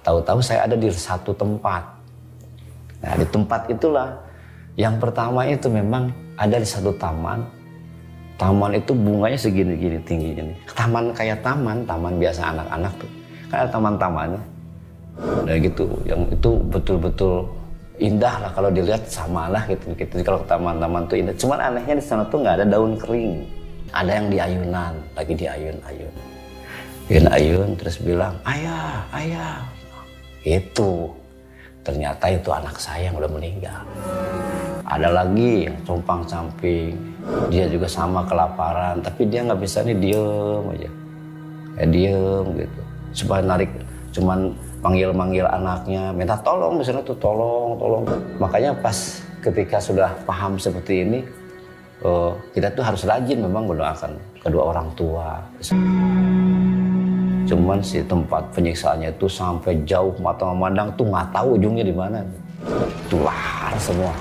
Tahu-tahu saya ada di satu tempat. Nah di tempat itulah yang pertama itu memang ada di satu taman. Taman itu bunganya segini-gini tingginya nih. Taman kayak taman biasa anak-anak tuh. Kan ada taman-tamannya. Nah gitu, yang itu betul-betul indah lah kalau dilihat, sama lah gitu. Kalau taman-taman tuh indah. Cuman anehnya di sana tuh nggak ada daun kering. Ada yang di ayunan, lagi di ayun-ayun. Ayun terus bilang, ayah, ayah. Itu ternyata itu anak saya yang udah meninggal. Ada lagi yang compang-camping, dia juga sama kelaparan, tapi dia nggak bisa nih, diem aja, kayak diem gitu. Supaya narik, cuman manggil-manggil anaknya, minta tolong, misalnya tuh tolong. Makanya pas ketika sudah paham seperti ini, kita tuh harus rajin memang mendoakan kedua orang tua. Cuman si tempat penyiksaannya itu sampai jauh mata memandang tuh nggak tahu ujungnya di mana. Itu lahar semua.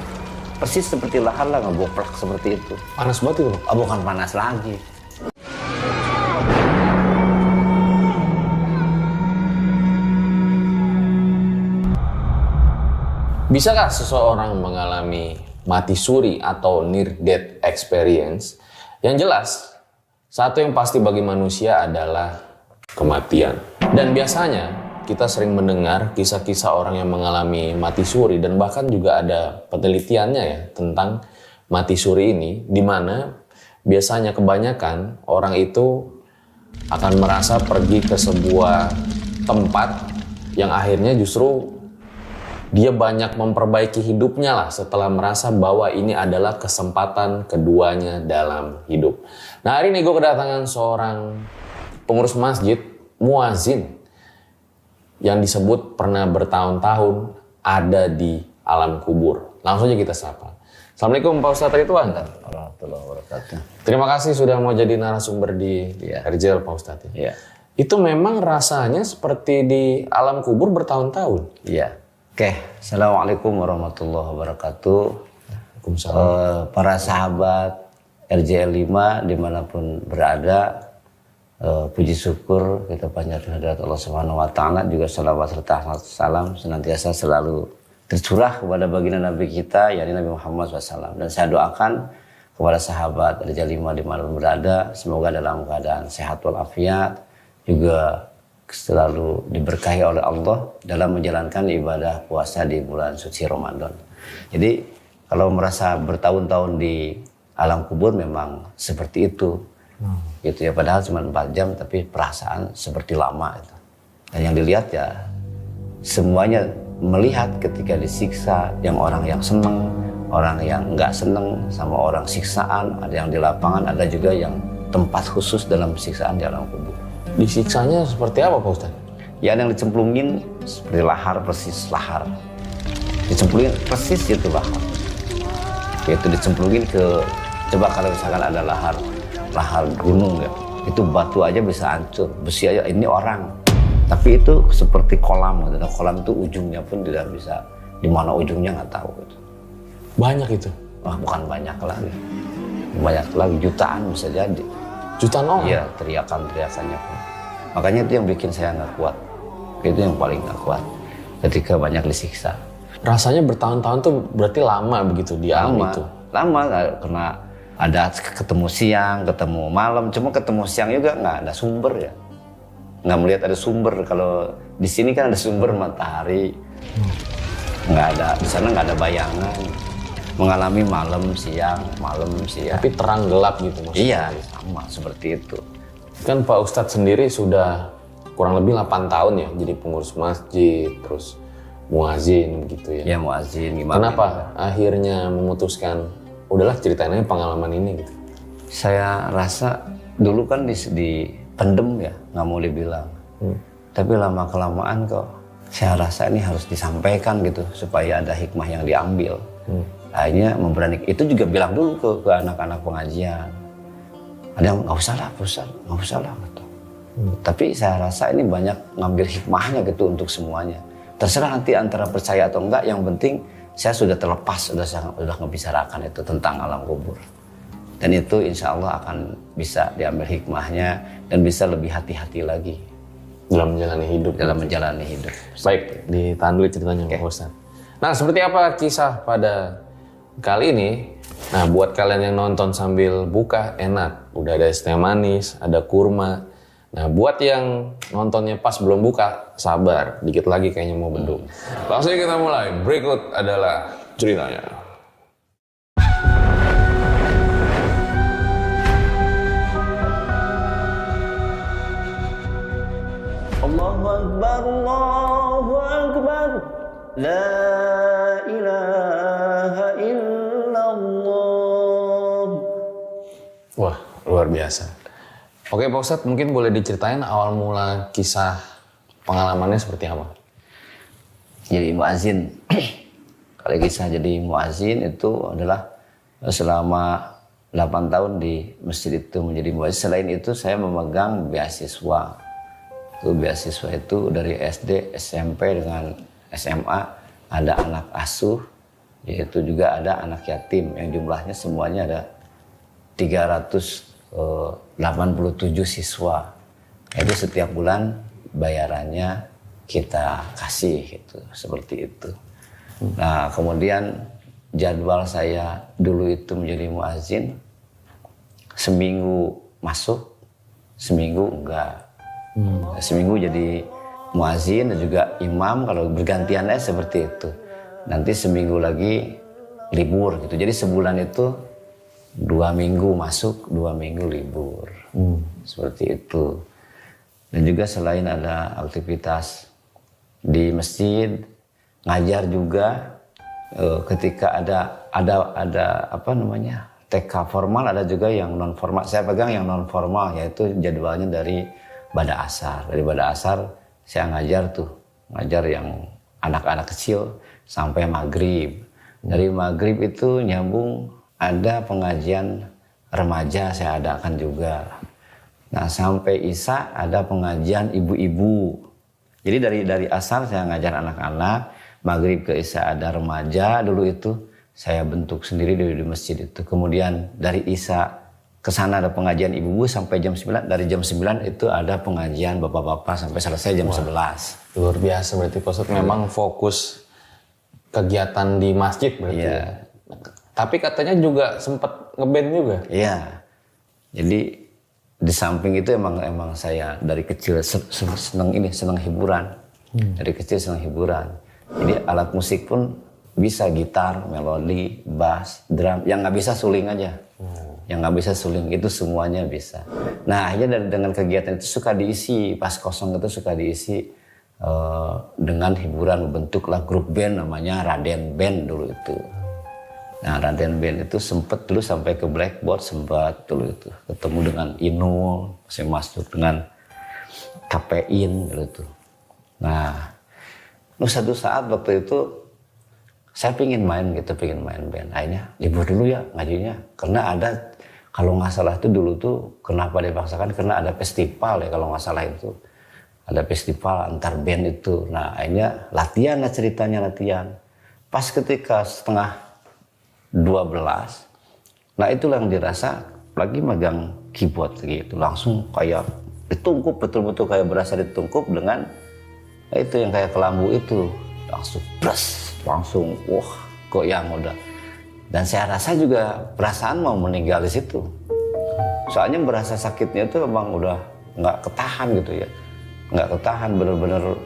Persis seperti lahar lah, ngeboplak seperti itu. Panas banget itu? Oh, bukan panas lagi. Bisakah seseorang mengalami mati suri atau near death experience? Yang jelas, satu yang pasti bagi manusia adalah kematian. Dan biasanya kita sering mendengar kisah-kisah orang yang mengalami mati suri, dan bahkan juga ada penelitiannya ya tentang mati suri ini, di mana biasanya kebanyakan orang itu akan merasa pergi ke sebuah tempat yang akhirnya justru dia banyak memperbaiki hidupnya lah setelah merasa bahwa ini adalah kesempatan keduanya dalam hidup. Nah, hari ini gue kedatangan seorang pengurus masjid, muazin, yang disebut pernah bertahun-tahun ada di alam kubur. Langsung aja kita sapa. Assalamualaikum Pak Ustadz Ridwan. Warahmatullahi wabarakatuh. Terima kasih sudah mau jadi narasumber di RJL Pak Ustadz. Iya. Itu memang rasanya seperti di alam kubur bertahun-tahun. Iya. Oke, Assalamualaikum warahmatullahi wabarakatuh. Waalaikumsalam. Para sahabat RJL 5 dimanapun berada, puji syukur kita panjatkan hadirat Allah Subhanahu wa taala, juga salawat serta salam senantiasa selalu tercurah kepada baginda Nabi kita, yakni Nabi Muhammad SAW. Dan saya doakan kepada sahabat RJL 5 dimanapun berada, semoga dalam keadaan sehat walafiat, juga selalu diberkahi oleh Allah dalam menjalankan ibadah puasa di bulan suci Ramadan. Jadi kalau merasa bertahun-tahun di alam kubur memang seperti itu. Gitu ya, padahal cuma 4 jam tapi perasaan seperti lama itu. Dan yang dilihat ya semuanya melihat ketika disiksa, yang orang yang seneng, orang yang nggak seneng sama orang siksaan, ada yang di lapangan, ada juga yang tempat khusus dalam siksaan di alam kubur. Disiksanya seperti apa Pak Ustadz? Ya ada yang dicemplungin seperti lahar, persis lahar. Dicemplungin persis itu lahar. Itu dicemplungin ke, coba kalau misalkan ada lahar gunung ya, itu batu aja bisa hancur, besi aja, ini orang. Tapi itu seperti kolam, dan kolam itu ujungnya pun tidak bisa, di mana ujungnya nggak tahu. Gitu. Banyak itu? Wah, bukan banyak lagi, jutaan bisa jadi. Jutaan orang? Iya, teriakannya pun. Makanya itu yang bikin saya nggak kuat. Itu yang paling nggak kuat ketika banyak disiksa. Rasanya bertahun-tahun tuh berarti lama begitu di alam itu? Lama, karena ada ketemu siang, ketemu malam. Cuma ketemu siang juga nggak ada sumber ya. Nggak melihat ada sumber. Kalau di sini kan ada sumber matahari. Nggak ada, di sana nggak ada bayangan. Mengalami malam siang. Tapi terang gelap gitu maksudnya? Iya, sama seperti itu. Kan Pak Ustadz sendiri sudah kurang lebih 8 tahun ya jadi pengurus masjid, terus muazin gitu ya? Ya muazin, gimana? Kenapa akhirnya memutuskan, udahlah ceritain aja pengalaman ini gitu? Saya rasa dulu kan di pendem ya, nggak mau dibilang. Tapi lama-kelamaan kok saya rasa ini harus disampaikan gitu, supaya ada hikmah yang diambil. Akhirnya memberanikan, itu juga bilang dulu ke anak-anak pengajian. Ada yang nggak usah lah gitu. Tapi saya rasa ini banyak ngambil hikmahnya gitu untuk semuanya. Terserah nanti antara percaya atau enggak, yang penting saya sudah terlepas, sudah ngebicarakan itu tentang alam kubur. Dan itu insya Allah akan bisa diambil hikmahnya dan bisa lebih hati-hati lagi. dalam menjalani hidup. dalam menjalani hidup. Baik, ditahan dulu ceritanya Pak Ustadz. Nah, seperti apa kisah pada kali ini? Nah, buat kalian yang nonton sambil buka, enak. Udah ada es teh manis, ada kurma. Nah, buat yang nontonnya pas belum buka, sabar. Dikit lagi kayaknya mau beduk. Langsung kita mulai. Berikut adalah ceritanya. Allahu Akbar, Allahu Akbar, la ilaha illallah. Wah, luar biasa. Oke Pak Ustadz, mungkin boleh diceritain awal mula kisah pengalamannya seperti apa? Jadi muazin. Kalau kisah jadi muazin itu adalah selama 8 tahun di masjid itu menjadi muazin. Selain itu saya memegang beasiswa. Itu beasiswa itu dari SD, SMP dengan SMA ada anak asuh, yaitu juga ada anak yatim yang jumlahnya semuanya ada 387 siswa. Itu setiap bulan bayarannya kita kasih gitu, seperti itu. Nah, kemudian jadwal saya dulu itu menjadi muazin, seminggu masuk, seminggu enggak. Seminggu jadi muazin dan juga imam, kalau bergantiannya seperti itu. Nanti seminggu lagi libur gitu. Jadi sebulan itu 2 minggu masuk, 2 minggu libur. Seperti itu. Dan juga selain ada aktivitas di masjid, ngajar juga, ketika ada apa namanya, TK formal, ada juga yang non formal. Saya pegang yang non formal, yaitu jadwalnya dari Bada Asar. Dari Bada Asar saya ngajar yang anak-anak kecil sampai maghrib. Dari maghrib itu nyambung ada pengajian remaja saya adakan juga. Nah, sampai Isya ada pengajian ibu-ibu. Jadi dari asar saya ngajar anak-anak, maghrib ke Isya ada remaja. Dulu itu saya bentuk sendiri di masjid itu. Kemudian dari Isya ke sana ada pengajian ibu-ibu sampai jam 9. Dari jam 9 itu ada pengajian bapak-bapak sampai selesai jam 11. Luar biasa berarti Pak Ustadz, memang fokus kegiatan di masjid berarti. Iya. Tapi katanya juga sempat ngeband juga. Iya. Jadi di samping itu emang saya dari kecil senang hiburan. Dari kecil senang hiburan. Jadi alat musik pun bisa, gitar, melodi, bass, drum. Yang nggak bisa suling aja. Yang nggak bisa suling itu semuanya bisa. Nah, akhirnya dengan kegiatan itu suka diisi, pas kosong itu suka diisi dengan hiburan, bentuklah grup band namanya Raden Band dulu itu. Nah, Raden Band itu sempat dulu sampai ke Blackboard, sempat dulu itu ketemu dengan Inul, saya masuk dengan Kapein dulu itu. Nah, satu saat waktu itu saya pingin main band. Akhirnya libur dulu ya ngajinya, karena ada, kalau nggak salah itu dulu tuh kenapa dipaksakan, karena ada festival ya kalau nggak salah itu. Ada festival antar band itu. Nah, akhirnya latihan lah ceritanya, latihan. Pas ketika setengah 12, nah itulah yang dirasa lagi megang keyboard gitu, langsung kayak ditungkup, betul-betul kayak berasa ditungkup dengan itu yang kayak kelambu itu, langsung press, langsung wah goyang udah. Dan saya rasa juga perasaan mau meninggal di situ. Soalnya berasa sakitnya itu memang udah nggak ketahan gitu ya, nggak ketahan, bener-bener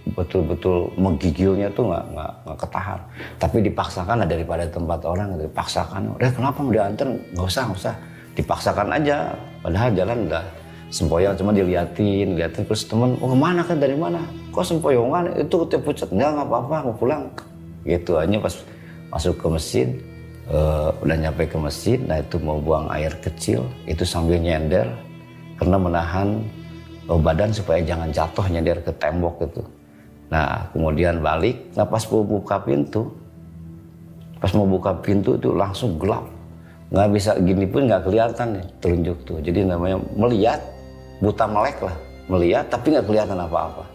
betul-betul menggigilnya tuh nggak ketahan. Tapi dipaksakan lah daripada tempat orang, dipaksakan. Udah kenapa mau diantar? Nggak usah. Dipaksakan aja. Padahal jalan udah sempoyong, cuma diliatin terus temen, oh kemana kan, dari mana? Kok sempoyongan? Itu ke pucat, nggak apa-apa, mau pulang. Gitu aja. Pas masuk ke masjid, udah nyampe ke masjid, nah itu mau buang air kecil, itu sambil nyender karena menahan badan supaya jangan jatuh, nyender ke tembok gitu. Nah, kemudian balik, nah pas mau buka pintu itu langsung gelap. Nggak bisa gini pun nggak kelihatan nih, telunjuk tuh. Jadi namanya melihat, buta melek lah. Melihat tapi nggak kelihatan apa-apa.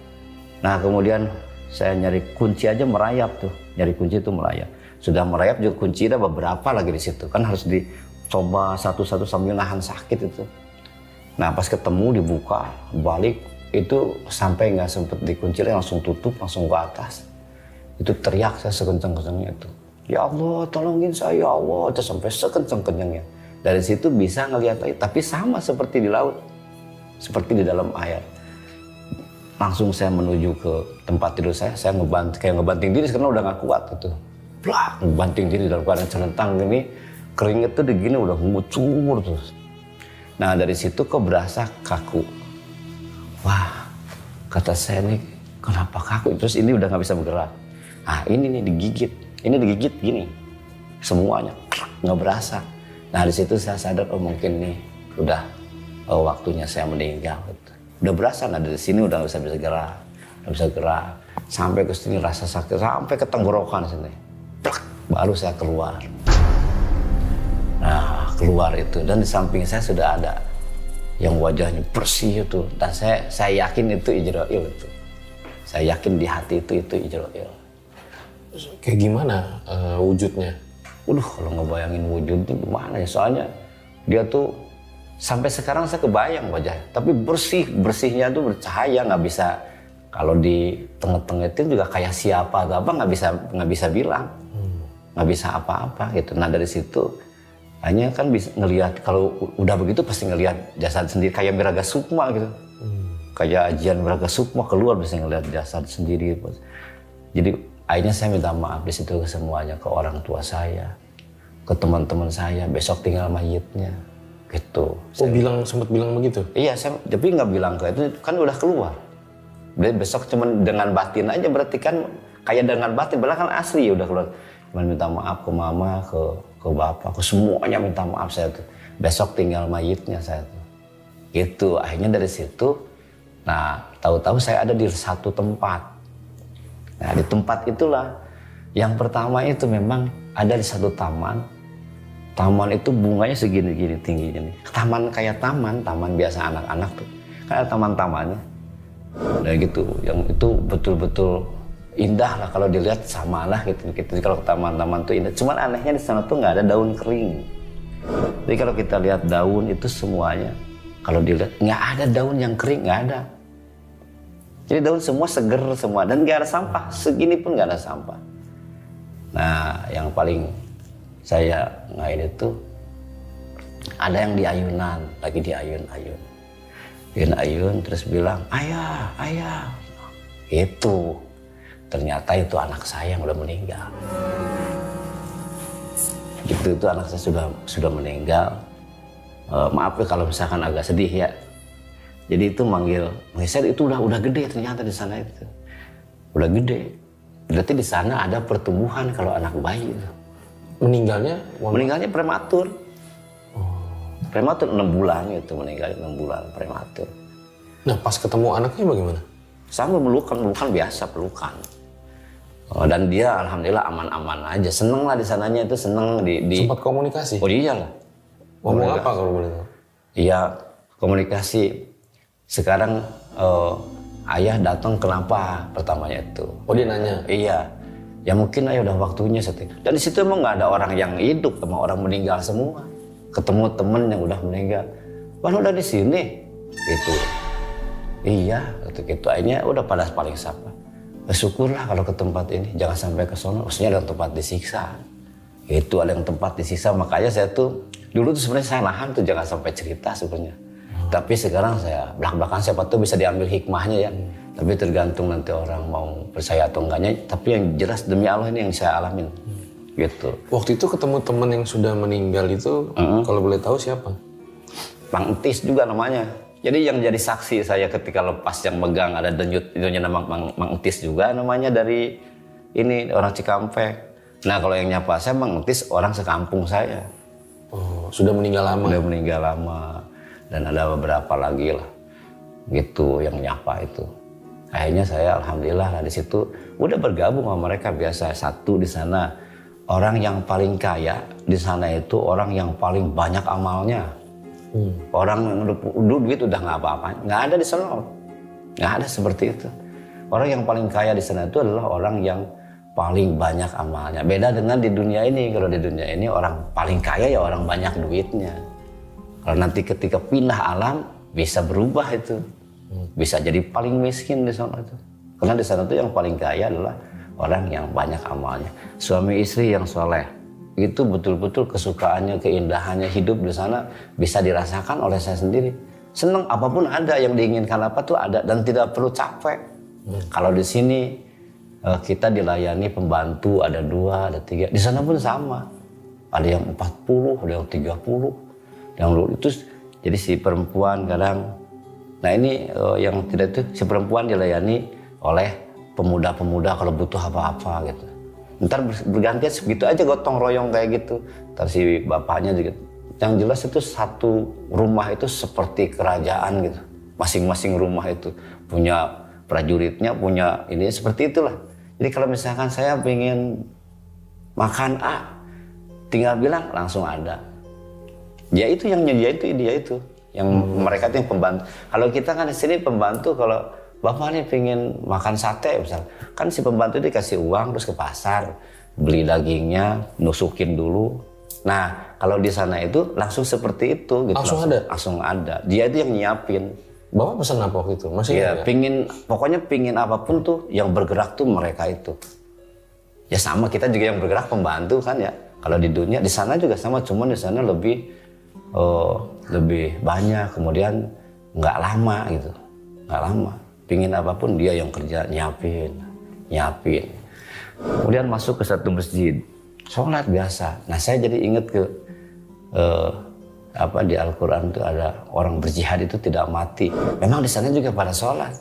Nah, kemudian saya nyari kunci aja merayap tuh. Nyari kunci itu merayap. Sudah merayap juga kunci ada beberapa lagi di situ. Kan harus dicoba satu-satu sambil nahan sakit itu. Nah, pas ketemu dibuka, balik, itu sampai nggak sempet dikunci, langsung tutup, langsung ke atas. Itu teriak saya sekencang-kencangnya itu. Ya Allah, tolongin saya, ya Allah. Itu sampai sekencang-kencangnya. Dari situ bisa ngelihat lagi, tapi sama seperti di laut, seperti di dalam air. Langsung saya menuju ke tempat tidur saya kayak ngebanting diri karena udah nggak kuat gitu. Plak, ngebanting diri dalam keadaan celentang gini, keringet tuh begini udah ngucur terus. Nah dari situ kok berasa kaku. Wah, kata saya nih, kenapa kaku? Terus ini udah nggak bisa bergerak. Ah ini nih digigit, ini digigit gini, semuanya nggak berasa. Nah di situ saya sadar, oh mungkin nih udah waktunya saya meninggal. Gitu. Udah berasa, nah dari sini udah nggak bisa gerak, nggak bisa gerak. Sampai ke sini rasa sakit, sampai ke tenggorokan sini. Plak, baru saya keluar. Nah keluar itu, dan di samping saya sudah ada yang wajahnya bersih itu, dan saya yakin itu Ijroil itu. Saya yakin di hati itu Ijroil. Kayak gimana wujudnya? Kalau ngebayangin wujudnya gimana ya, soalnya dia tuh sampai sekarang saya kebayang wajahnya, tapi bersihnya tuh bercahaya, nggak bisa, kalau di tengah-tengah itu juga kayak siapa atau apa nggak bisa bilang, nggak bisa apa-apa gitu. Nah dari situ hanya kan bisa ngelihat, kalau udah begitu pasti ngelihat jasad sendiri kayak Miraga Sukma gitu, kayak ajian Miraga Sukma keluar bisa ngelihat jasad sendiri. Jadi akhirnya saya minta maaf di situ ke semuanya, ke orang tua saya, ke teman-teman saya, besok tinggal mayitnya gitu. Sempat bilang begitu? Iya, tapi nggak bilang ke itu, kan udah keluar. Jadi besok cuman dengan batin aja, berarti kan kayak dengan batin, padahal kan asli ya udah keluar. Cuman minta maaf ke mama, ke bapak, ke semuanya minta maaf saya tuh. Besok tinggal mayitnya saya tuh. Gitu, akhirnya dari situ, nah tahu-tahu saya ada di satu tempat. Nah di tempat itulah, yang pertama itu memang ada di satu taman. Taman itu bunganya segini-gini tingginya nih. Taman kayak taman biasa anak-anak tuh. Kan ada taman-tamannya. Nah gitu, yang itu betul-betul indah lah kalau dilihat, sama lah gitu. Kalau ke taman-taman tuh indah. Cuman anehnya di sana tuh nggak ada daun kering. Jadi kalau kita lihat daun itu semuanya, kalau dilihat nggak ada daun yang kering, nggak ada. Jadi daun semua seger semua, dan nggak ada sampah, segini pun nggak ada sampah. Nah yang paling saya ngain itu ada yang di ayunan, lagi di ayun terus bilang ayah itu, ternyata itu anak saya yang udah meninggal. Gitu, itu anak saya sudah meninggal. Maaf ya kalau misalkan agak sedih ya. Jadi itu manggil saya itu udah gede ternyata di sana itu. Udah gede. Berarti di sana ada pertumbuhan kalau anak bayi itu. Meninggalnya prematur. Prematur 6 bulan gitu, meninggal 6 bulan prematur. Nah pas ketemu anaknya bagaimana? Sama pelukan biasa pelukan. Dan dia alhamdulillah aman-aman aja, seneng lah di sananya itu, seneng di Sempat komunikasi? Oh iyalah. Ngomong apa kalau boleh tahu? Iya komunikasi. Sekarang ayah datang kenapa pertamanya itu? Oh dia nanya? Iya. Ya mungkin ayah udah waktunya setik. Dan di situ emang nggak ada orang yang hidup, emang orang meninggal semua. Ketemu temen yang udah meninggal. Wah udah di sini, gitu. Iya, gitu. Akhirnya udah pada paling sapa. Syukurlah kalau ke tempat ini, jangan sampai ke sono. Maksudnya ada tempat disiksa. Itu ada yang tempat disiksa, makanya saya tuh dulu tuh sebenarnya saya nahan tuh jangan sampai cerita sebenarnya. Tapi sekarang saya belak-belakan, siapa tuh bisa diambil hikmahnya ya. Tapi tergantung nanti orang mau percaya atau enggaknya. Tapi yang jelas demi Allah ini yang saya alamin. Gitu. Waktu itu ketemu teman yang sudah meninggal itu, kalau boleh tahu siapa? Bang Entis juga namanya. Jadi yang jadi saksi saya ketika lepas yang megang ada denyut, itu nama Bang Entis juga namanya, dari ini orang Cikampek. Nah kalau yang nyapa saya Bang Entis orang sekampung saya. Oh, sudah meninggal lama? Sudah meninggal lama. Dan ada beberapa lagi lah gitu yang nyapa itu. Akhirnya saya alhamdulillah lah di situ udah bergabung sama mereka. Biasa satu di sana orang yang paling kaya di sana itu orang yang paling banyak amalnya. Orang yang udah duit udah nggak apa-apa, nggak ada di sana, nggak ada seperti itu. Orang yang paling kaya di sana itu adalah orang yang paling banyak amalnya. Beda dengan di dunia ini. Kalau di dunia ini orang paling kaya ya orang banyak duitnya. Kalau nanti ketika pindah alam bisa berubah itu. Bisa jadi paling miskin di sana itu. Karena di sana tuh yang paling kaya adalah orang yang banyak amalnya. Suami istri yang soleh. Itu betul-betul kesukaannya, keindahannya hidup di sana bisa dirasakan oleh saya sendiri. Senang apapun ada, yang diinginkan apa tuh ada dan tidak perlu capek. Kalau di sini kita dilayani pembantu ada 2, ada 3. Di sana pun sama. Ada yang 40, ada yang 30. Yang itu jadi si perempuan kadang. Nah ini yang tidak itu si perempuan dilayani oleh pemuda-pemuda kalau butuh apa-apa gitu. Ntar bergantian segitu aja gotong royong kayak gitu. Ntar si bapaknya juga. Yang jelas itu satu rumah itu seperti kerajaan gitu. Masing-masing rumah itu punya prajuritnya, punya ini seperti itulah. Jadi kalau misalkan saya ingin makan A, tinggal bilang langsung ada. Dia itu yang nyediain dia itu. Yang mereka itu yang pembantu. Kalau kita kan di sini pembantu, kalau bapak nih pengen makan sate misal, kan si pembantu dikasih uang terus ke pasar beli dagingnya, nusukin dulu. Nah kalau di sana itu langsung seperti itu gitu. Langsung ada. Dia itu yang nyiapin. Bapak pesan apa waktu itu? Masih ya, ya? Pokoknya pingin apapun tuh yang bergerak tuh mereka itu. Ya sama kita juga yang bergerak pembantu kan ya. Kalau di dunia di sana juga sama, cuman di sana lebih banyak, kemudian nggak lama gitu, nggak lama. Pingin apapun dia yang kerja nyiapin. Kemudian masuk ke satu masjid, sholat biasa. Nah saya jadi inget ke di Al-Quran itu ada orang berjihad itu tidak mati. Memang di sana juga pada sholat,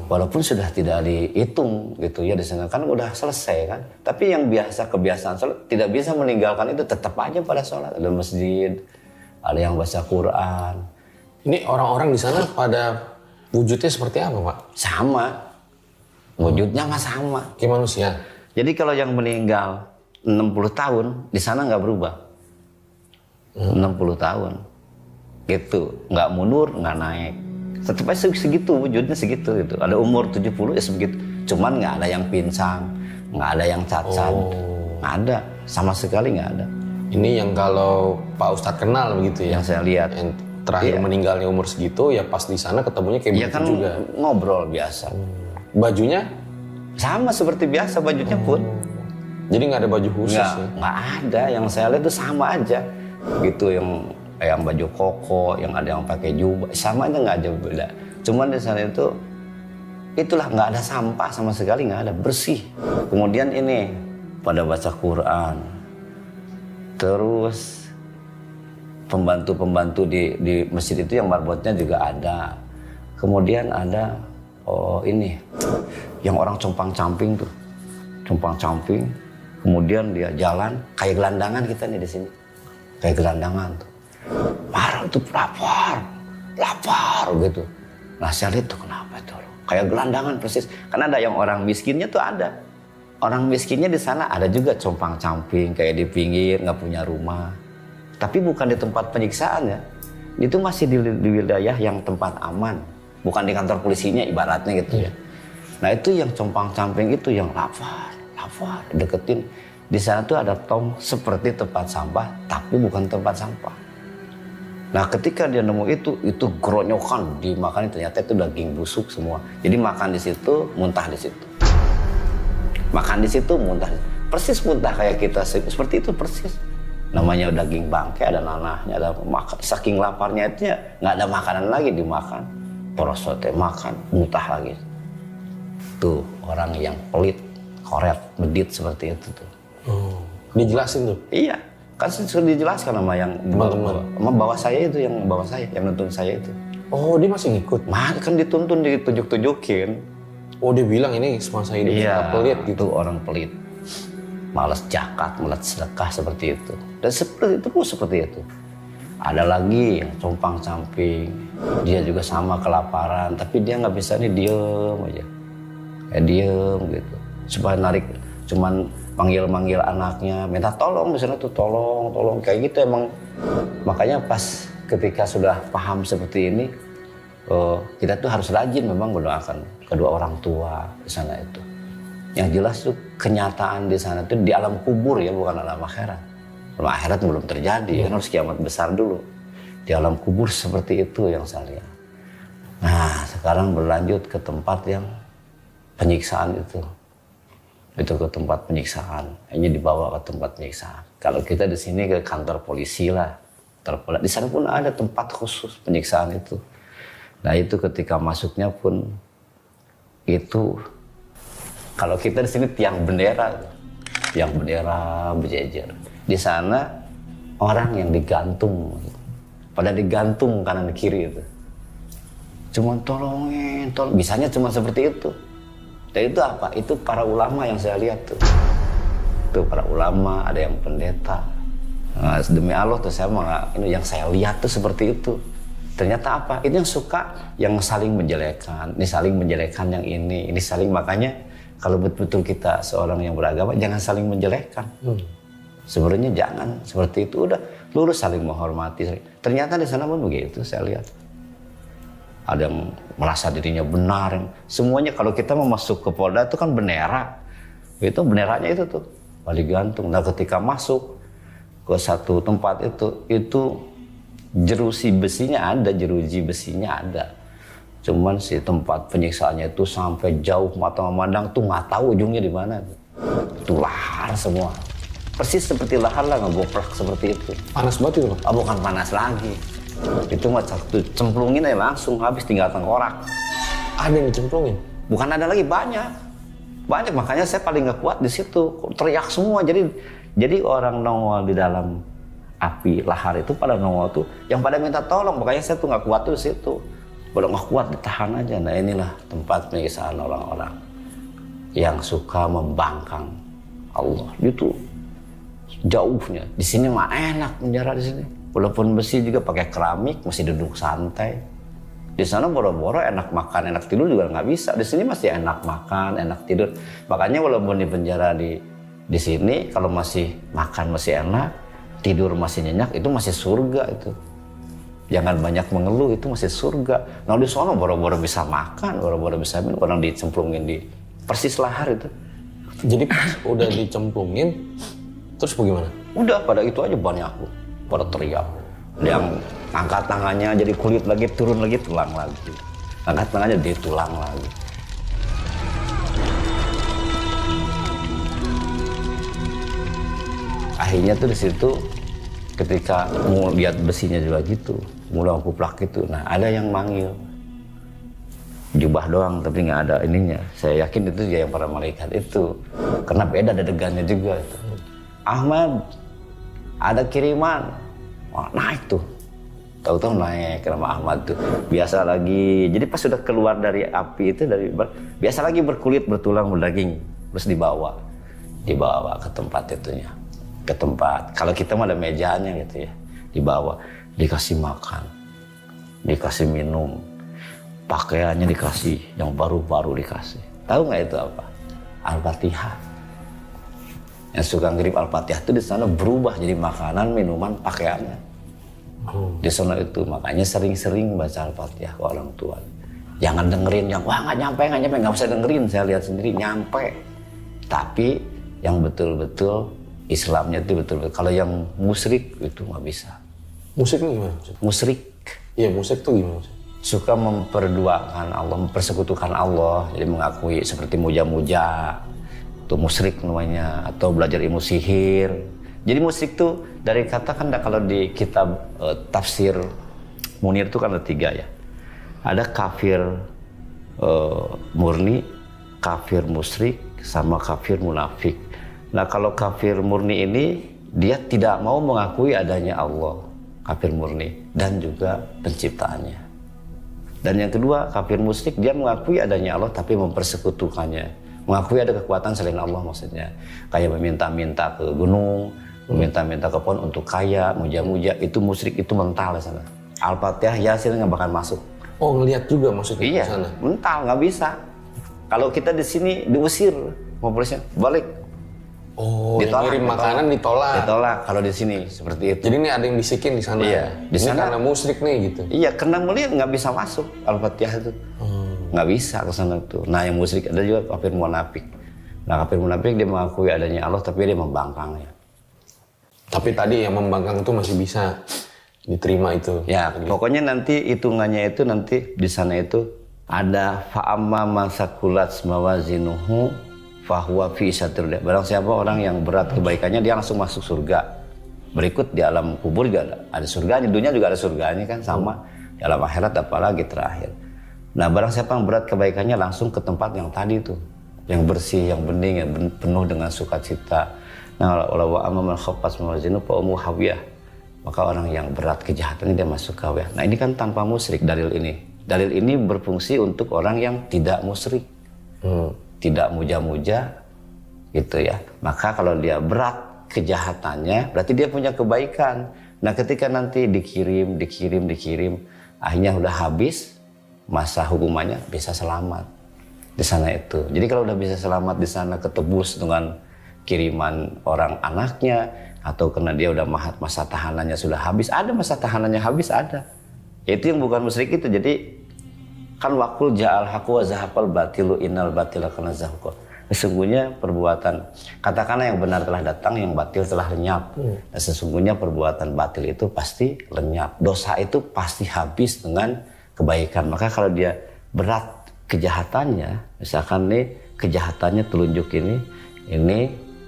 walaupun sudah tidak dihitung gitu ya, di sana kan udah selesai kan. Tapi yang kebiasaan sholat tidak bisa meninggalkan itu, tetap aja pada sholat. Ada masjid, ada yang baca Quran. Ini orang-orang di sana pada wujudnya seperti apa, Pak? Sama, wujudnya mah sama. Kayak manusia. Jadi kalau yang meninggal 60 tahun di sana nggak berubah. 60 tahun, gitu, nggak mundur, nggak naik. Tetap aja segitu, wujudnya segitu gitu. Ada umur 70 ya segitu. Cuman nggak ada yang pincang, nggak ada yang cacat, nggak ada, sama sekali nggak ada. Ini yang kalau Pak Ustadz kenal begitu ya? Yang saya lihat. Yang terakhir meninggalnya umur segitu, ya pas di sana ketemunya kayak begitu kan juga. Ngobrol biasa. Bajunya? Sama seperti biasa bajunya pun. Jadi nggak ada baju khusus ya? Nggak ada, yang saya lihat itu sama aja. Gitu yang baju koko, yang ada yang pakai jubah, sama aja nggak ada beda. Cuman di sana itulah nggak ada sampah sama sekali, nggak ada, bersih. Kemudian ini pada baca Quran. Terus pembantu di masjid itu yang marbotnya juga ada. Kemudian ada yang orang compang-camping tuh, compang-camping. Kemudian dia jalan kayak gelandangan kita nih di sini, kayak gelandangan tuh. Marah tuh lapar gitu. Nah saya lihat tuh kenapa tuh, kayak gelandangan persis. Karena ada yang orang miskinnya tuh ada. Orang miskinnya di sana ada juga compang-camping kayak di pinggir, nggak punya rumah. Tapi bukan di tempat penyiksaan ya. Itu masih di wilayah yang tempat aman, bukan di kantor polisinya ibaratnya gitu ya. Nah itu yang compang-camping itu yang lapar deketin. Di sana tuh ada tong seperti tempat sampah, tapi bukan tempat sampah. Nah ketika dia nemu itu geronyokan dimakan, ternyata itu daging busuk semua. Jadi makan di situ, muntah di situ. Makan di situ, muntah. Persis muntah kayak kita seperti itu persis. Namanya daging bangkai, ada nanahnya, ada makan. Saking laparnya itu nggak ada makanan lagi dimakan. Porosote makan, muntah lagi. Tuh orang yang pelit, koret, medit seperti itu tuh. Dijelasin tuh? Iya, kan sudah dijelaskan sama yang teman-teman. Sama bawa saya itu, yang bawa saya, yang nuntun saya itu. Oh dia masih ngikut? Kan dituntun, ditunjuk-tunjukin. Oh dia bilang ini semasa hidup kita pelit gitu. Itu orang pelit. Malas zakat, malas sedekah seperti itu. Dan seperti itu pun seperti itu. Ada lagi yang compang-camping. Dia juga sama kelaparan, tapi dia nggak bisa nih, diem aja. Kayak diem gitu. Supaya narik, cuman manggil-manggil anaknya, minta tolong di sana tuh, tolong. Kayak gitu emang. Makanya pas ketika sudah paham seperti ini, kita tuh harus rajin memang mendoakan kedua orang tua di sana itu. Yang jelas tuh kenyataan di sana tuh di alam kubur ya, bukan alam akhirat. Alam akhirat belum terjadi, kan harus kiamat besar dulu. Di alam kubur seperti itu yang saya lihat. Nah, sekarang berlanjut ke tempat yang penyiksaan itu. Itu ke tempat penyiksaan. Ini dibawa ke tempat penyiksaan. Kalau kita di sini ke kantor polisi lah. Di sana pun ada tempat khusus penyiksaan itu. Nah, itu ketika masuknya pun itu kalau kita di sini tiang bendera berjejer. Di sana orang yang digantung, pada digantung kanan kiri itu. Cuma tolongin, bisanya cuma seperti itu. Dan itu apa? Itu para ulama yang saya lihat tuh. Itu para ulama, ada yang pendeta. Nah, demi Allah tuh saya ini yang saya lihat tuh seperti itu. Ternyata apa? Ini yang suka yang saling menjelekkan, ini saling menjelekkan yang ini saling, makanya kalau betul-betul kita seorang yang beragama jangan saling menjelekkan. Sebenarnya jangan seperti itu, udah lurus saling menghormati. Ternyata di sana pun begitu saya lihat. Ada yang merasa dirinya benar. Semuanya kalau kita mau masuk ke Polda itu kan bendera. Itu benderanya itu tuh balik gantung. Nah, ketika masuk ke satu tempat itu jeruji besinya ada. Cuman si tempat penyiksaannya itu sampai jauh mata memandang tuh nggak tahu ujungnya di mana. Itu lahar semua. Persis seperti lahar lah, ngegoprak seperti itu. Panas banget itu, Pak? Oh, bukan panas lagi. Itu mah satu cemplungin aja langsung habis, tinggal tengkorak. Ada yang dicemplungin? Bukan ada lagi, banyak, makanya saya paling nggak kuat di situ, teriak semua. Jadi orang nongol di dalam api lahar itu pada nongol tuh, yang pada minta tolong, makanya saya tuh nggak kuat tuh di situ. Kalau nggak kuat ditahan aja. Nah, inilah tempat penyiksaan orang-orang yang suka membangkang Allah. Itu jauhnya. Di sini mah enak penjara di sini. Walaupun besi juga pakai keramik, masih duduk santai. Di sana boro-boro enak makan, enak tidur juga nggak bisa. Di sini masih enak makan, enak tidur. Makanya walaupun di penjara di sini, kalau masih makan masih enak, tidur masih nyenyak, itu masih surga itu. Jangan banyak mengeluh, itu masih surga. Nah, di sana boro-boro bisa makan, boro-boro bisa minum, orang dicemplungin di persis lahar itu. Jadi pas udah dicemplungin, terus bagaimana? Udah pada itu aja banyak aku. Pada teriak. Ada yang angkat tangannya jadi kulit lagi, turun lagi, tulang lagi. Angkat tangannya jadi tulang lagi. Akhirnya tuh di situ ketika mau lihat besinya juga gitu, mulai kuplak gitu. Nah, ada yang manggil. Jubah doang tapi nggak ada ininya. Saya yakin itu dia yang para malaikat itu. Karena beda dedegannya juga itu. Ahmad, ada kiriman. Wah, naik tuh. Tahu-tahu naik ke nama Ahmad tuh. Biasa lagi. Jadi pas sudah keluar dari api itu, biasa lagi berkulit, bertulang, berdaging. Terus dibawa ke tempat itunya. Ke tempat. Kalau kita mah ada mejanya gitu ya. Dibawa, dikasih makan, dikasih minum, pakaiannya dikasih, yang baru-baru dikasih. Tahu nggak itu apa? Al-Fatihah. Yang suka ngirim Al-Fatihah itu di sana berubah jadi makanan, minuman, pakaiannya. Di sana itu makanya sering-sering baca Al-Fatihah ke orang tua. Jangan dengerin yang wah nggak nyampe, nggak usah dengerin. Saya lihat sendiri nyampe. Tapi yang betul-betul Islamnya itu betul-betul. Kalau yang musyrik itu nggak bisa. Musyrik gimana? Musyrik. Iya, musyrik tuh gimana? Suka memperduakan Allah, mempersekutukan Allah, jadi mengakui seperti muja-muja, itu musyrik namanya, atau belajar ilmu sihir. Jadi musyrik tuh dari kata kan kalau di kitab tafsir Munir itu kan ada 3 ya. Ada kafir murni, kafir musyrik, sama kafir munafik. Nah, kalau kafir murni ini dia tidak mau mengakui adanya Allah, kafir murni, dan juga penciptaannya. Dan yang kedua, kafir musyrik, dia mengakui adanya Allah tapi mempersekutukannya. Mengakui ada kekuatan selain Allah maksudnya. Kayak meminta-minta ke gunung, meminta-minta ke pohon untuk kaya, muja-muja, itu musyrik, itu mental di sana. Al-Fatihah, Yasin nggak bakal masuk. Oh, ngelihat juga maksudnya iya, ke sana? mental, nggak bisa. Kalau kita di sini diusir, mau polisi balik. Oh, ditolak, yang ngirim makanan ditolak. Ditolak kalau di sini seperti itu. Jadi ini ada yang bisikin di sana. Iya, di sana karena musyrik nih gitu. Iya, karena melihat nggak bisa masuk Al-Fatihah itu. Nggak bisa ke sana tuh. Nah, yang musyrik ada juga kafir munafik. Nah, kafir munafik dia mengakui adanya Allah tapi dia membangkangnya. Tapi tadi yang membangkang itu masih bisa diterima itu. Ya, pokoknya nanti hitungannya itu nanti di sana itu ada fa'amma masakulat mawazinuhu fahuwa fi isatir. Barang siapa orang yang berat kebaikannya dia langsung masuk surga. Berikut di alam kubur juga ada surganya, dunia juga ada surganya kan sama. Di alam akhirat apalagi terakhir. Nah, barang siapa yang berat kebaikannya langsung ke tempat yang tadi itu, yang bersih, yang bening, yang penuh dengan sukacita. Nah, wa amma man khaffat mawazinuhu fa ummuhu hawiyah. Maka orang yang berat kejahatannya dia masuk hawiyah. Nah, ini kan tanpa musyrik dalil ini. Dalil ini berfungsi untuk orang yang tidak musyrik, tidak muja-muja, gitu ya. Maka kalau dia berat kejahatannya, berarti dia punya kebaikan. Nah, ketika nanti dikirim, akhirnya udah habis masa hukumannya, bisa selamat di sana itu. Jadi kalau udah bisa selamat di sana, ketebus dengan kiriman orang anaknya, atau karena dia udah masa tahanannya sudah habis, ada masa tahanannya habis ada. Itu yang bukan musyrik itu. Jadi kan wakul ja'al haqu wa zahaqal batilu innal batila kana zahuqa. Sesungguhnya perbuatan, katakanlah yang benar telah datang, yang batil telah lenyap. Dan sesungguhnya perbuatan batil itu pasti lenyap. Dosa itu pasti habis dengan kebaikan. Maka kalau dia berat kejahatannya, misalkan nih kejahatannya telunjuk ini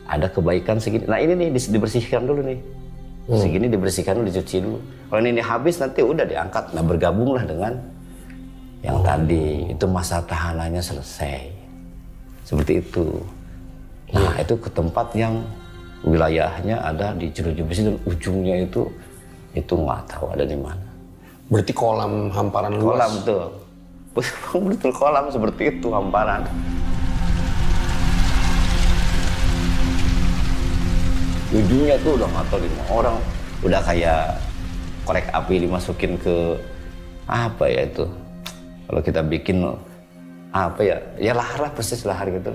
ada kebaikan segini. Nah ini nih dibersihkan dulu nih. Segini dibersihkan dulu, dicuci dulu. Kalau ini habis nanti udah diangkat. Nah bergabunglah dengan yang tadi, itu masa tahanannya selesai. Seperti itu. Nah itu ke tempat yang wilayahnya ada di Jeruji Besi dan ujungnya itu nggak tahu ada di mana. Berarti kolam hamparan luas. Kolam tuh. Betul kolam seperti itu hamparan. Ujungnya tuh udah nggak tahu di mana. Orang udah kayak korek api dimasukin ke apa ya itu. Kalau kita bikin apa ya lahar lah, persis lahar gitu.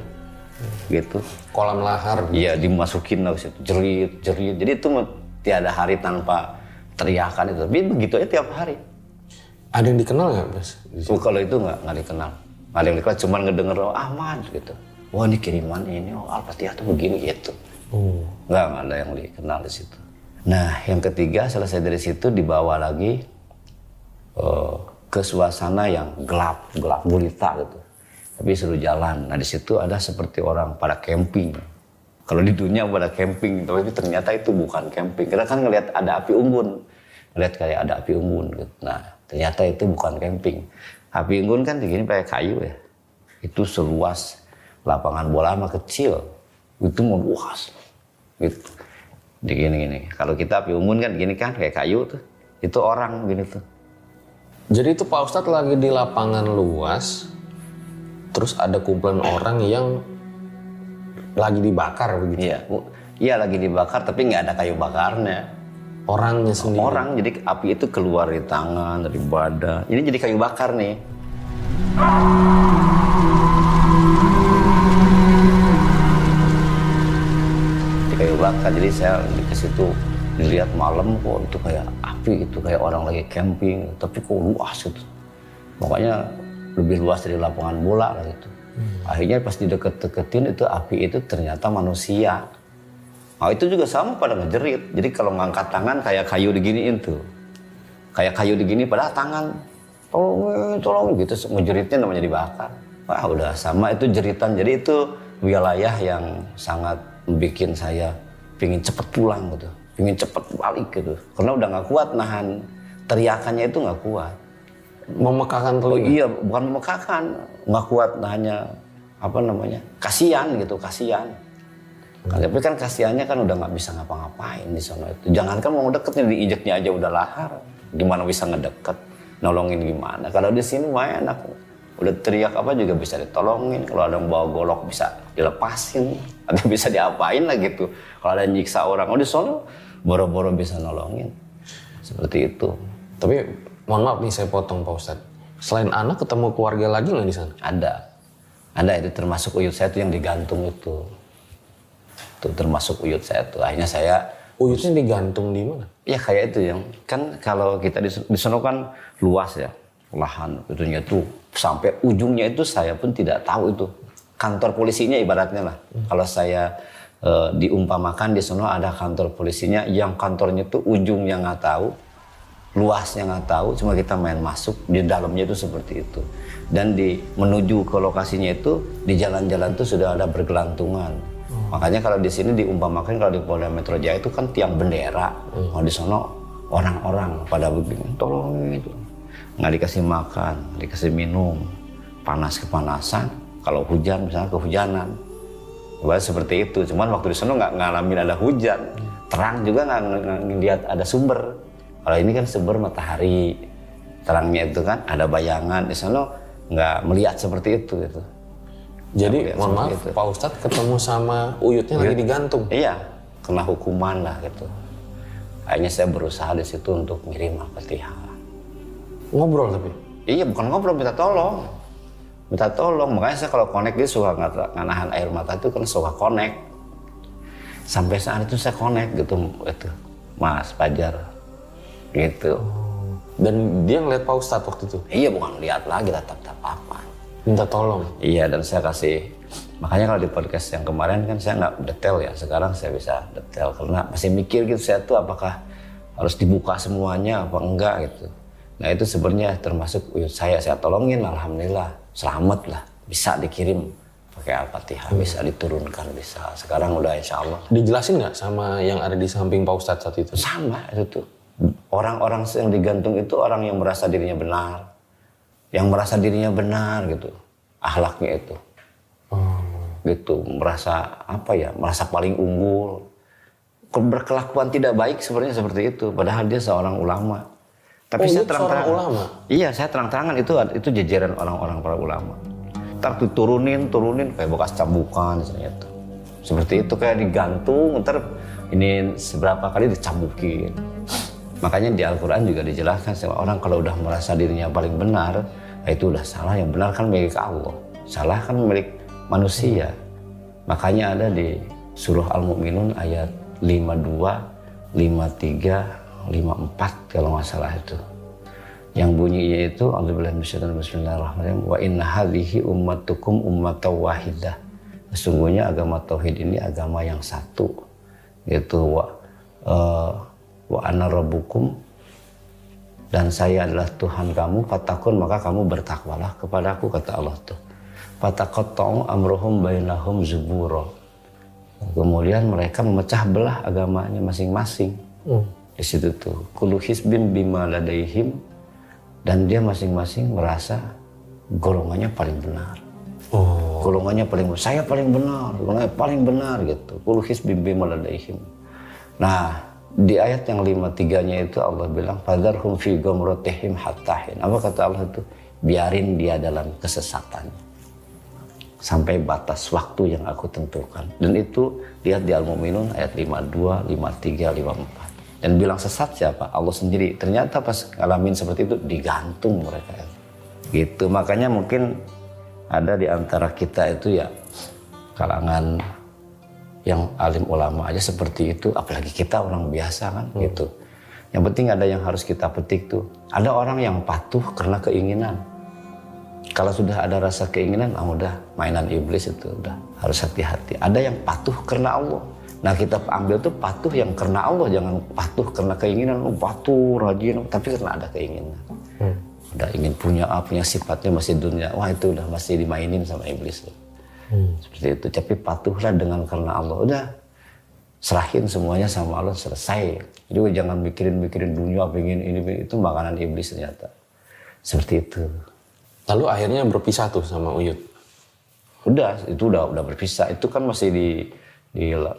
Gitu. Kolam lahar. Iya, dimasukin lah situ, jerit. Jadi itu tiada hari tanpa teriakan itu. Tapi begitu aja tiap hari. Ada yang dikenal nggak, Mas? Kalau itu nggak dikenal. Ada yang dikenal, cuman ngedenger Ahmad gitu. Wah ini kiriman ini, Al-Fatihah tuh begini gitu. Nggak ada yang dikenal di situ. Nah, yang ketiga selesai dari situ dibawa lagi ke suasana yang gelap gulita gitu. Tapi suruh jalan. Nah di situ ada seperti orang pada camping. Kalau di dunia pada camping, tapi ternyata itu bukan camping. Kita kan ngelihat ada api unggun, ngelihat kayak ada api unggun gitu. Nah ternyata itu bukan camping. Api unggun kan begini pakai kayu ya. Itu seluas lapangan bola mah kecil. Itu mau luas. Gitu. Gini. Kalau kita api unggun kan gini kan kayak kayu tuh. Itu orang gini tuh. Jadi itu Pak Ustadz lagi di lapangan luas, terus ada kumpulan orang yang lagi dibakar begitu? Iya lagi dibakar tapi nggak ada kayu bakarnya. Orangnya sendiri? Orang, jadi api itu keluar dari tangan, dari badan. Ini jadi kayu bakar nih. Jadi kayu bakar, jadi saya ke situ dilihat malam kok itu kayak api gitu, kayak orang lagi camping, tapi kok luas gitu. Makanya lebih luas dari lapangan bola lah gitu. Akhirnya pas dideket-deketin itu api itu ternyata manusia. Nah itu juga sama pada ngejerit. Jadi kalau ngangkat tangan kayak kayu diginiin tuh. Kayak kayu digini padahal tangan tolong gitu, ngejeritnya namanya dibakar. Wah udah sama itu jeritan. Jadi itu wilayah yang sangat bikin saya pingin cepet pulang gitu. Pingin cepet balik gitu. Karena udah gak kuat nahan teriakannya itu gak kuat. Memekakan telinga? Oh iya, bukan memekakan. Gak kuat nahannya, apa namanya, kasihan gitu, kasihan. Tapi kan kasihannya kan udah gak bisa ngapa-ngapain di sana itu. Jangankan mau deket nih, diinjeknya aja udah lahar. Gimana bisa ngedeket, nolongin gimana. Kalau di sini mah enak. Udah teriak apa juga bisa ditolongin. Kalau ada yang bawa golok bisa dilepasin. Atau bisa diapain lah gitu. Kalau ada yang nyiksa orang, di sana boro-boro bisa nolongin. Seperti itu. Tapi mohon maaf nih saya potong Pak Ustadz. Selain anak ketemu keluarga lagi nggak di sana? Ada itu termasuk uyut saya tuh yang digantung itu. Itu termasuk uyut saya tuh. Akhirnya saya uyutnya digantung di mana? Ya kayak itu yang kan kalau kita di sana kan luas ya lahan itunya tuh sampai ujungnya itu saya pun tidak tahu itu kantor polisinya ibaratnya lah. Kalau saya diumpamakan di sana ada kantor polisinya yang kantornya tuh ujungnya nggak tahu, luasnya nggak tahu, cuma kita main masuk di dalamnya itu seperti itu. Dan menuju ke lokasinya itu di jalan-jalan itu sudah ada bergelantungan. Makanya kalau di sini diumpamakan kalau di Polda Metro Jaya itu kan tiang bendera. Kalau di sono orang-orang pada begini, tolong itu. Nggak dikasih makan, dikasih minum, panas kepanasan, kalau hujan misalnya kehujanan. Buat seperti itu, cuman waktu di sana nggak ngalamin ada hujan, terang juga nggak ngeliat ada sumber. Kalau ini kan sumber matahari, terangnya itu kan ada bayangan. Di sana nggak melihat seperti itu gitu. Jadi mohon maaf itu. Pak Ustadz ketemu sama Uyutnya lagi digantung. Iya, kena hukuman lah gitu. Akhirnya saya berusaha di situ untuk ngirim Al-Fatihah. Ngobrol tapi? Iya, bukan ngobrol, minta tolong. Minta tolong, makanya saya kalau connect dia suka nggak nahan air mata itu kan suka connect. Sampai saat itu saya connect gitu, itu Mas Fajar, gitu. Dan dia ngeliat Pak Ustadz waktu itu? Iya, bukan lihat lagi, tatap apa. Minta tolong? Iya, dan saya kasih, makanya kalau di podcast yang kemarin kan saya nggak detail ya, sekarang saya bisa detail karena masih mikir gitu saya tuh apakah harus dibuka semuanya apa enggak gitu. Nah itu sebenarnya termasuk Uyut saya tolongin, alhamdulillah selamat lah, bisa dikirim pakai Al-Fatihah, bisa diturunkan, bisa. Sekarang udah insya Allah. Dijelasin nggak sama yang ada di samping Pak Ustadz saat itu? Sama itu tuh, orang-orang yang digantung itu orang yang merasa dirinya benar, gitu, akhlaknya itu, gitu, merasa apa ya, merasa paling unggul, berkelakuan tidak baik sebenarnya seperti itu, padahal dia seorang ulama. Tapi saya terang-terangan, ulama? Iya, saya terang-terangan itu jajaran orang-orang para ulama. Ntar turunin kayak bekas cambukan misalnya itu. Seperti itu kayak digantung, ntar ini seberapa kali dicambukin. Makanya di Al-Quran juga dijelaskan orang kalau udah merasa dirinya paling benar, itu udah salah. Yang benar kan milik Allah, salah kan milik manusia. Makanya ada di surah Al-Mu'minun ayat 52, 53, 54 kalau nggak salah itu, yang bunyinya itu Bismillahirrahmanirrahim, wa inna hadhihi ummatukum ummatan wahidah, sesungguhnya agama tauhid ini agama yang satu, gitu, wa ana rabbukum, dan saya adalah Tuhan kamu, fatakun, maka kamu bertakwalah kepadaku, kata Allah tuh. Fataqatta'u amruhum bainahum zubura, kemudian mereka memecah belah agamanya masing-masing. Di situ tuh kullu hizbin bima ladaihim, dan dia masing-masing merasa golongannya paling benar. Golongannya paling benar, saya paling benar, golongannya paling benar gitu. Kullu hizbin bima ladaihim. Nah, di ayat yang 53-nya itu Allah bilang fadharhum fi ghamratihim hatta hin. Apa kata Allah itu? Biarin dia dalam kesesatannya sampai batas waktu yang aku tentukan. Dan itu lihat di Al-Mu'minun ayat 52, 53, 54. Dan bilang sesat siapa? Allah sendiri. Ternyata pas ngalamin seperti itu digantung mereka. Gitu. Makanya mungkin ada di antara kita itu ya kalangan yang alim ulama aja seperti itu. Apalagi kita orang biasa kan gitu. Yang penting ada yang harus kita petik tuh. Ada orang yang patuh karena keinginan. Kalau sudah ada rasa keinginan, udah mainan iblis itu udah harus hati-hati. Ada yang patuh karena Allah. Nah kita ambil tuh patuh yang karena Allah, jangan patuh karena keinginan. Patuh, rajin, tapi karena ada keinginan. Udah ingin punya sifatnya masih dunia. Wah itu udah masih dimainin sama iblis. Seperti itu. Tapi patuhlah dengan karena Allah. Udah serahin semuanya sama Allah, selesai. Jadi jangan mikirin dunia, pengen ini, itu makanan iblis ternyata. Seperti itu. Lalu akhirnya berpisah tuh sama Uyut? Udah berpisah. Itu kan masih di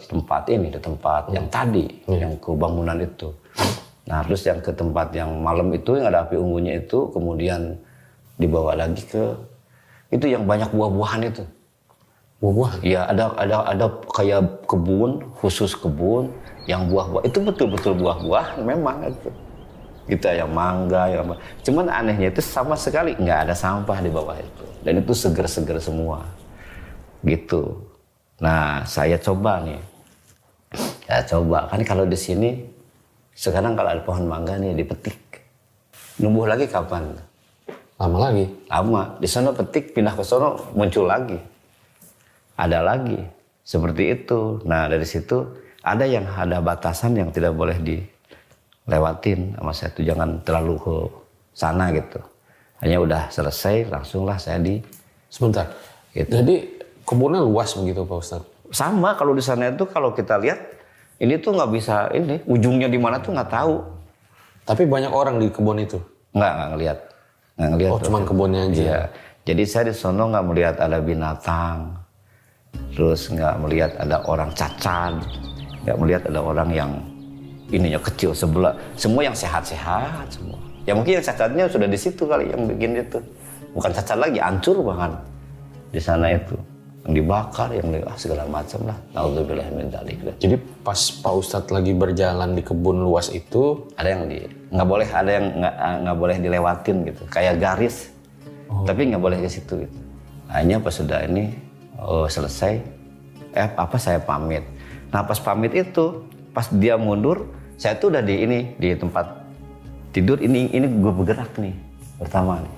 tempat ini, di tempat yang tadi, yang ke bangunan itu. Nah, terus yang ke tempat yang malam itu, yang ada api unggunya itu, kemudian dibawa lagi ke itu yang banyak buah-buahan itu. Buah-buahan? Ya, ada kayak kebun, khusus kebun, yang buah-buah itu betul-betul buah-buah, memang itu. Kita yang mangga, yang apa. Cuman anehnya itu sama sekali nggak ada sampah di bawah itu, dan itu seger-seger semua, gitu. Nah, saya coba nih. Kan kalau di sini sekarang kalau ada pohon mangga nih dipetik. Numbuh lagi kapan? Lama lagi? Lama. Di sana petik, pindah ke sana muncul lagi. Ada lagi. Seperti itu. Nah, dari situ ada batasan yang tidak boleh lewatin sama saya tuh, jangan terlalu ke sana gitu. Hanya udah selesai langsunglah saya di Sebentar. Gitu. Jadi kebunnya luas begitu Pak Ustadz? sama. Kalau di sana itu kalau kita lihat ini tuh nggak bisa, ini ujungnya di mana tuh nggak tahu. Tapi banyak orang di kebun itu? Nggak ngelihat. Oh, cuman kebunnya aja? Iya. Jadi saya di sono nggak melihat ada binatang, terus nggak melihat ada orang cacat, nggak melihat ada orang yang ininya kecil sebelah, semua yang sehat-sehat semua. Ya mungkin yang cacatnya sudah di situ kali yang bikin itu. Bukan cacat lagi, hancur bahkan di sana itu. Yang dibakar, yang segala macam lah. Naudzubillah min dzalik. Jadi pas Pak Ustadz lagi berjalan di kebun luas itu, Ada yang nggak boleh, ada yang nggak boleh dilewatin gitu, kayak garis. Tapi nggak boleh ke situ gitu. Hanya pas sudah ini selesai, saya pamit. Nah pas pamit itu, pas dia mundur, saya tuh udah di tempat tidur, ini gue bergerak nih pertama nih,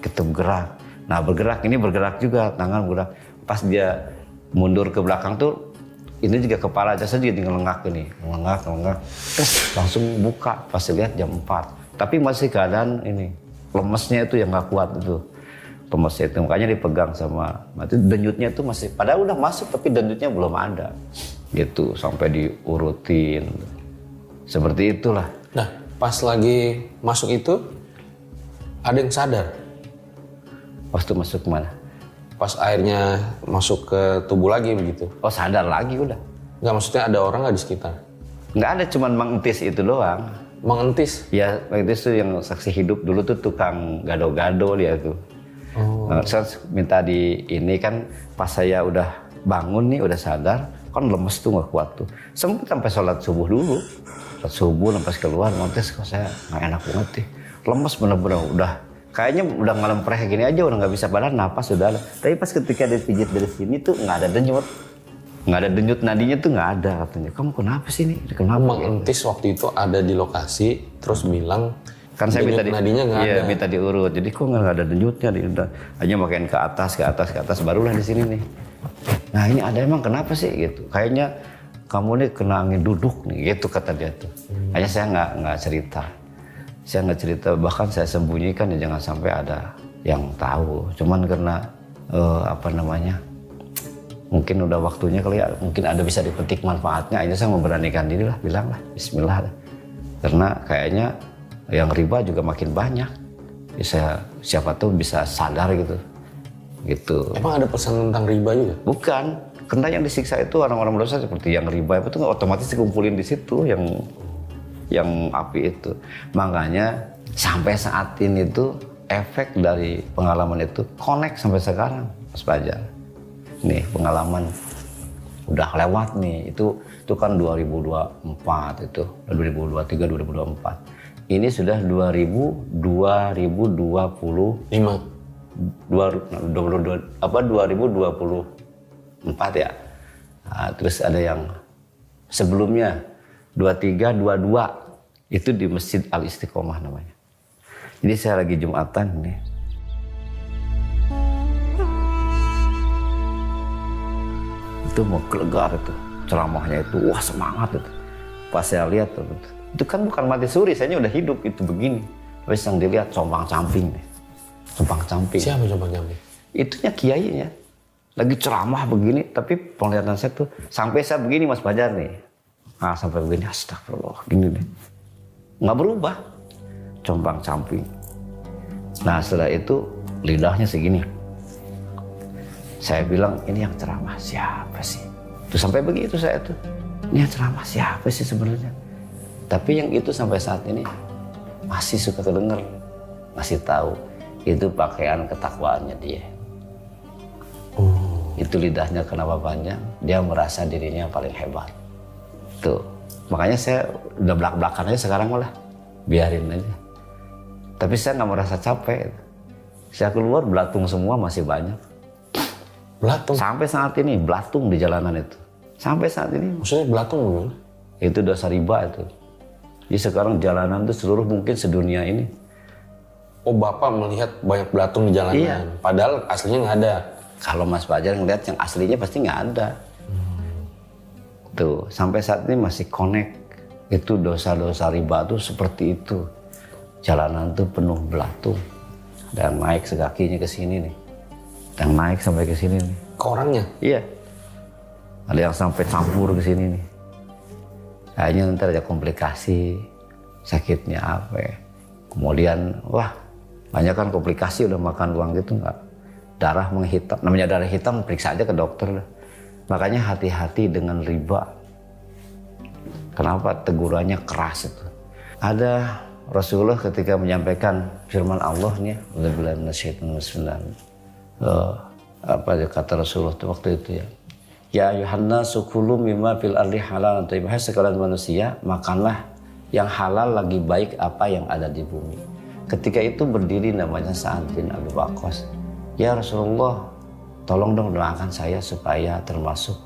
kita bergerak. Nah bergerak juga, tangan bergerak. Pas dia mundur ke belakang tuh, ini juga kepala saya juga ngelengak ini, ngelengak. Terus langsung buka, pas lihat jam 4. Tapi masih keadaan ini, lemesnya itu yang nggak kuat itu. Lemesnya itu, makanya dipegang sama, itu denyutnya itu masih, padahal udah masuk tapi denyutnya belum ada. Gitu, sampai diurutin. Seperti itulah. nah pas lagi masuk itu, ada yang sadar? Waktu masuk kemana? Pas airnya masuk ke tubuh lagi begitu? Oh sadar lagi udah. Nggak, maksudnya ada orang nggak di sekitar? Nggak ada, cuman Mang Entis itu doang. Mang Entis? Ya Mang Entis tuh yang saksi hidup dulu tuh, tukang gado-gado dia tuh. Nah, saya minta di ini kan, pas saya udah bangun nih, udah sadar, kan lemes tuh nggak kuat tuh. Sempat sampai sholat subuh dulu. Sholat subuh sampai keluar, Mang Entis kok saya nggak enak banget nih. Lemes bener-bener udah. Kayaknya udah ngelempreh gini aja, udah nggak bisa badan, napas sudah ada. Tapi pas ketika dipijit dari sini tuh nggak ada denyut. Nggak ada denyut, nadinya tuh nggak ada katanya. Kamu kenapa sih nih? Kenapa? Mang Entis waktu itu ada di lokasi, terus bilang, Kan saya minta nadinya nggak iya, ada. minta diurut. Jadi kok nggak ada denyutnya? Udah hanya makin ke atas, barulah di sini nih. Nah ini ada emang kenapa sih gitu? Kayaknya kamu nih kena angin duduk nih, gitu kata dia tuh. Hanya saya nggak cerita. Saya nggak cerita, bahkan saya sembunyikan ya, jangan sampai ada yang tahu. Cuman karena mungkin udah waktunya kali ya, mungkin ada bisa dipetik manfaatnya. Akhirnya saya memberanikan diri lah, bilang lah Bismillah lah. Karena kayaknya yang riba juga makin banyak. Ya saya siapa tuh bisa sadar gitu. Emang ada pesan tentang riba juga? Bukan, karena yang disiksa itu orang-orang berdosa seperti yang riba itu nggak otomatis dikumpulin di situ yang api itu. Makanya sampai saat ini tuh efek dari pengalaman itu connect sampai sekarang, Mas Fajar. Nih pengalaman udah lewat nih, itu kan 2024 itu, 2023, 2024. Ini sudah 2024 ya. Nah, terus ada yang sebelumnya 23, 22 itu di Masjid Al Istiqomah namanya. Jadi saya lagi Jumatan nih. Itu mau gelegar itu ceramahnya itu, wah semangat itu. Pas saya lihat tuh, itu kan bukan mati suri, saya udah hidup itu begini. Terus yang dilihat compang camping nih, compang camping. Siapa compang camping? Itunya kiainya, lagi ceramah begini, tapi penglihatan saya tuh sampai saya begini Mas Fajar nih. Nah sampai begini, astagfirullah, gini nih. Nggak berubah, compang camping. Nah setelah itu lidahnya segini. Saya bilang, ini yang ceramah siapa sih? Tuh sampai begitu saya tuh. Ini yang ceramah siapa sih sebenarnya? Tapi yang itu sampai saat ini masih suka kedenger, masih tahu. Itu pakaian ketakwaannya dia. Itu lidahnya kenapa panjang, dia merasa dirinya paling hebat. Tuh, makanya saya udah belak-belakan aja sekarang malah. Biarin aja. Tapi saya nggak merasa capek. Saya keluar belatung semua masih banyak. Belatung? Sampai saat ini belatung di jalanan itu. Sampai saat ini. Maksudnya belatung gimana? Itu dosa riba itu. Jadi sekarang jalanan itu seluruh mungkin sedunia ini. Oh Bapak melihat banyak belatung di jalanan? Iya. Padahal aslinya nggak ada? Kalau Mas Fajar ngeliat yang aslinya pasti nggak ada. Tuh, sampai saat ini masih connect. Itu dosa-dosa riba tuh seperti itu. Jalanan tuh penuh belatung. Ada yang naik segakinya ke sini nih. Ada yang naik sampai ke sini nih. Ke orangnya? Iya. Ada yang sampai campur ke sini nih. Kayaknya nanti ada komplikasi, sakitnya apa ya. Kemudian, wah banyak kan komplikasi udah makan uang gitu nggak. Darah menghitam, namanya darah hitam periksa aja ke dokter. Makanya hati-hati dengan riba. Kenapa tegurannya keras itu? Ada Rasulullah ketika menyampaikan firman Allah nih, apa kata Rasulullah waktu itu ya? Ya ayuhanna sukulu mimma fil ardi halal atau ibahas sekalian manusia, makanlah yang halal lagi baik apa yang ada di bumi. Ketika itu berdiri namanya Sa'ad bin Abi Waqqas. Ya Rasulullah, tolong dong doakan saya supaya termasuk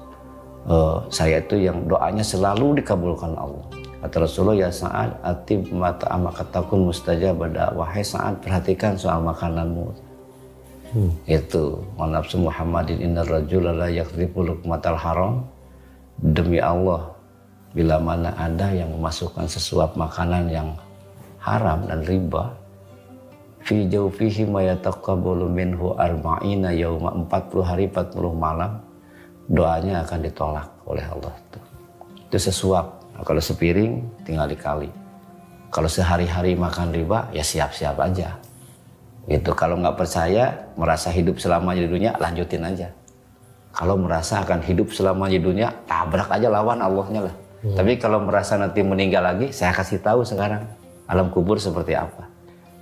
saya itu yang doanya selalu dikabulkan Allah. Kata Rasulullah, ya Sa'ad, atib mata amakatakun mustajab, wahai Sa'ad, perhatikan soal makananmu. Itu nafsu Muhammadin innar rajula la yakdzibu luqmatal haram. Demi Allah, bila mana ada yang memasukkan sesuap makanan yang haram dan riba, fi jawfihi ma yataqabbalu minhu arba'ina yauma, 40 hari 40 malam doanya akan ditolak oleh Allah. Itu sesuap. Nah, kalau sepiring tinggal dikali. Kalau sehari-hari makan riba ya siap-siap aja. Gitu. Kalau nggak percaya, merasa hidup selamanya di dunia, lanjutin aja. Kalau merasa akan hidup selamanya di dunia, tabrak aja lawan Allahnya lah. Tapi kalau merasa nanti meninggal lagi, saya kasih tahu sekarang alam kubur seperti apa.